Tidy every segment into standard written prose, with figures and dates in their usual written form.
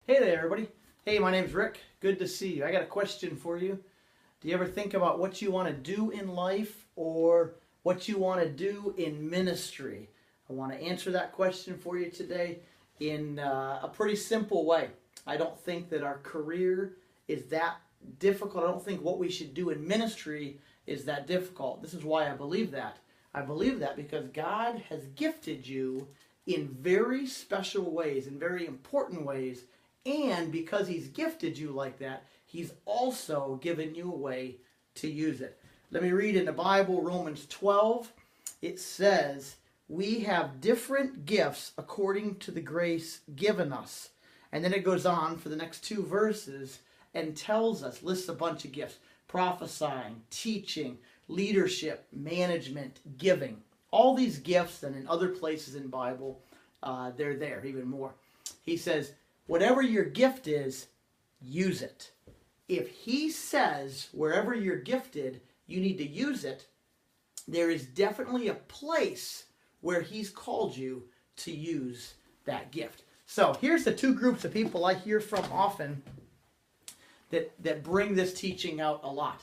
Hey there, everybody. Hey, my name's Rick. Good to see you. I got a question for you. Do you ever think about what you want to do in life or what you want to do in ministry? I want to answer that question for you today in a pretty simple way. I don't think that our career is that difficult. I don't think what we should do in ministry is that difficult. This is why I believe that. I believe that because God has gifted you in very special ways, in very important ways. And because he's gifted you like that, he's also given you a way to use it. Let me read in the Bible, Romans 12. It says, we have different gifts according to the grace given us. And then it goes on for the next two verses and tells us, lists a bunch of gifts. Prophesying, teaching, leadership, management, giving. All these gifts, and in other places in the Bible, they're there even more. He says, whatever your gift is, use it. If he says wherever you're gifted, you need to use it, there is definitely a place where he's called you to use that gift. So here's the two groups of people I hear from often that bring this teaching out a lot.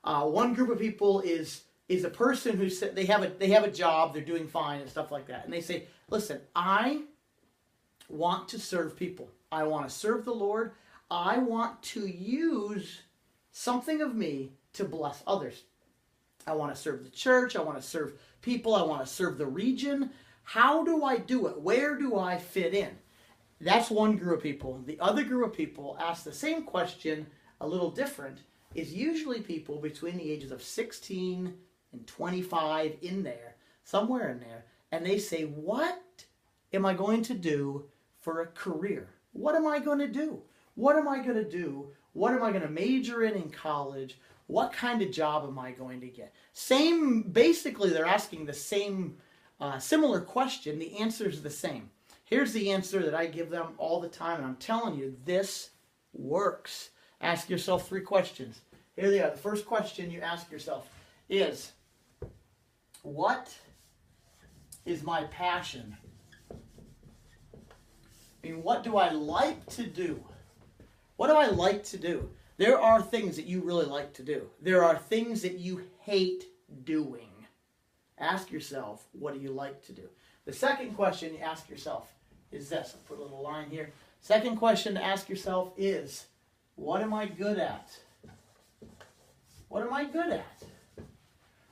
One group of people is a person who said they have a job, they're doing fine and stuff like that, and they say, listen, I want to serve people. I want to serve the Lord. I want to use something of me to bless others. I want to serve the church. I want to serve people. I want to serve the region. How do I do it? Where do I fit in? That's one group of people. The other group of people ask the same question, a little different, is usually people between the ages of 16 and 25 in there, somewhere in there, and they say, what am I going to do for a career? What am I going to do? What am I going to do? What am I going to major in college? What kind of job am I going to get? Basically they're asking the same, similar question. The answer is the same. Here's the answer that I give them all the time, and I'm telling you, this works. Ask yourself three questions. Here they are. The first question you ask yourself is, what is my passion? I mean, what do I like to do? What do I like to do? There are things that you really like to do. There are things that you hate doing. Ask yourself, what do you like to do? The second question you ask yourself is this. I'll put a little line here. Second question to ask yourself is, what am I good at? What am I good at?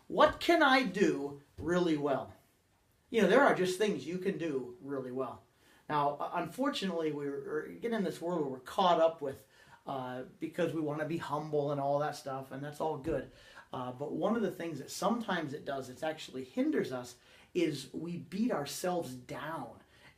What can I do really well? You know, there are just things you can do really well. Now, unfortunately, we're getting in this world where we're caught up with, because we want to be humble and all that stuff, and that's all good. But one of the things that sometimes it does, it actually hinders us, is we beat ourselves down,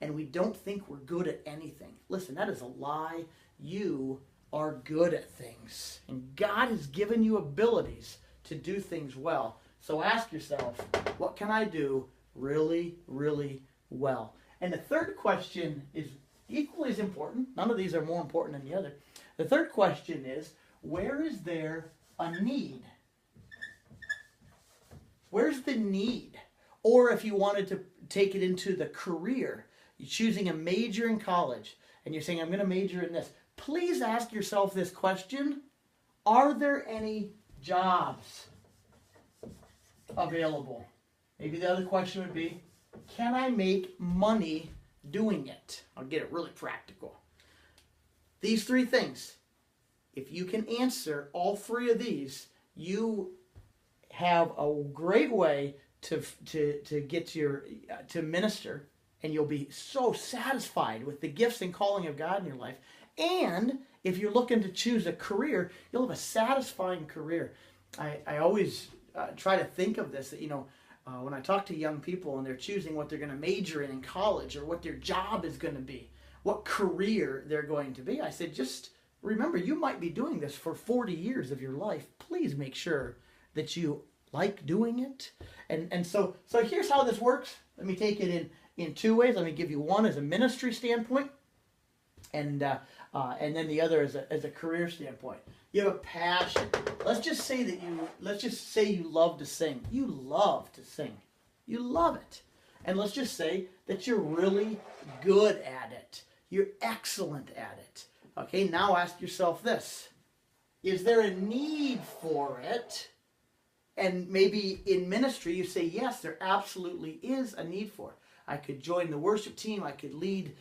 and we don't think we're good at anything. Listen, that is a lie. You are good at things, and God has given you abilities to do things well. So ask yourself, what can I do really, really well? And the third question is equally as important. None of these are more important than the other. The third question is, where is there a need? Where's the need? Or if you wanted to take it into the career, you're choosing a major in college, and you're saying, I'm going to major in this. Please ask yourself this question. Are there any jobs available? Maybe the other question would be, can I make money doing it? I'll get it really practical. These three things, if you can answer all three of these, you have a great way to minister, and you'll be so satisfied with the gifts and calling of God in your life. And if you're looking to choose a career, you'll have a satisfying career. I always try to think of this, that, you know, when I talk to young people and they're choosing what they're going to major in college, or what their job is going to be, what career they're going to be, I said, just remember, you might be doing this for 40 years of your life. Please make sure that you like doing it. And so here's how this works. Let me take it in two ways. Let me give you one as a ministry standpoint, and then the other as a career standpoint. You have a passion. Let's just say you love to sing. You love to sing. You love it. And let's just say that you're really good at it. You're excellent at it. Okay, now ask yourself this. Is there a need for it? And maybe in ministry you say, yes, there absolutely is a need for it. I could join the worship team. I could lead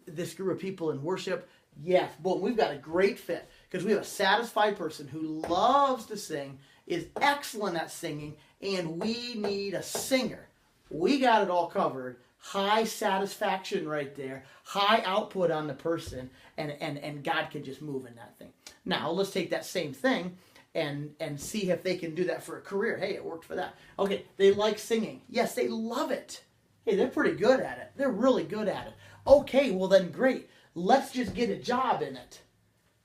this group of people in worship. Yes, boom, we've got a great fit because we have a satisfied person who loves to sing, is excellent at singing, and we need a singer. We got it all covered. High satisfaction right there, high output on the person, and God can just move in that thing. Now, let's take that same thing and see if they can do that for a career. Hey, it worked for that. Okay, they like singing. Yes, they love it. Hey, they're pretty good at it. They're really good at it. Okay, well then great. Let's just get a job in it.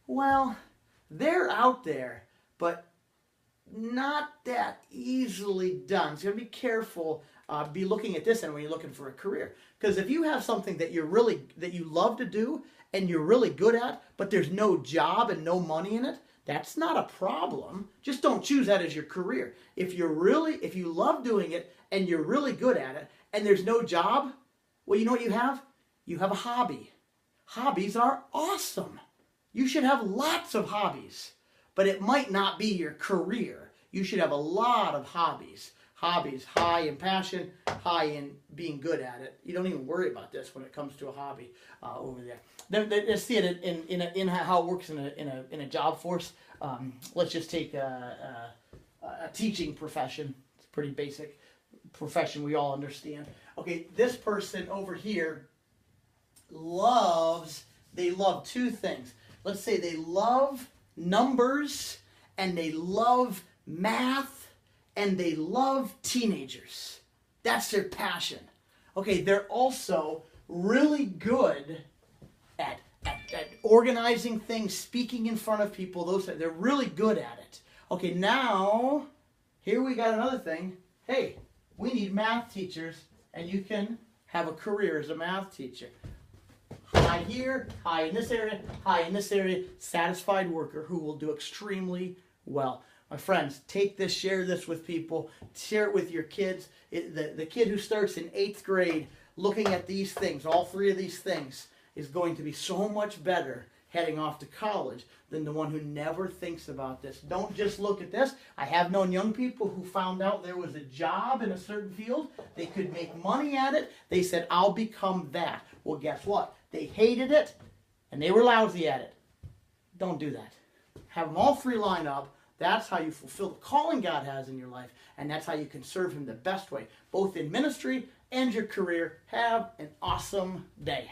Well, they're out there, but not that easily done. So you got to be careful. Be looking at this and when you're looking for a career. Because if you have something that you love to do and you're really good at, but there's no job and no money in it, that's not a problem. Just don't choose that as your career. If you love doing it and you're really good at it and there's no job, well, you know what you have? You have a hobby. Hobbies are awesome. You should have lots of hobbies, but it might not be your career. You should have a lot of hobbies. Hobbies, high in passion, high in being good at it. You don't even worry about this when it comes to a hobby over there. Let's see it in how it works in a job force. Let's just take a teaching profession. It's a pretty basic profession we all understand. Okay, this person over here they love two things. Let's say they love numbers and they love math and they love teenagers. That's their passion. Okay, they're also really good at organizing things, speaking in front of people. They're really good at it. Okay, now, here we got another thing. Hey, we need math teachers, and you can have a career as a math teacher. High here, high in this area, satisfied worker who will do extremely well. My friends, take this, share this with people, share it with your kids. The kid who starts in 8th grade looking at these things, all three of these things, is going to be so much better heading off to college than the one who never thinks about this. Don't just look at this. I have known young people who found out there was a job in a certain field. They could make money at it. They said, I'll become that. Well, guess what? They hated it, and they were lousy at it. Don't do that. Have them all three line up. That's how you fulfill the calling God has in your life, and that's how you can serve Him the best way, both in ministry and your career. Have an awesome day.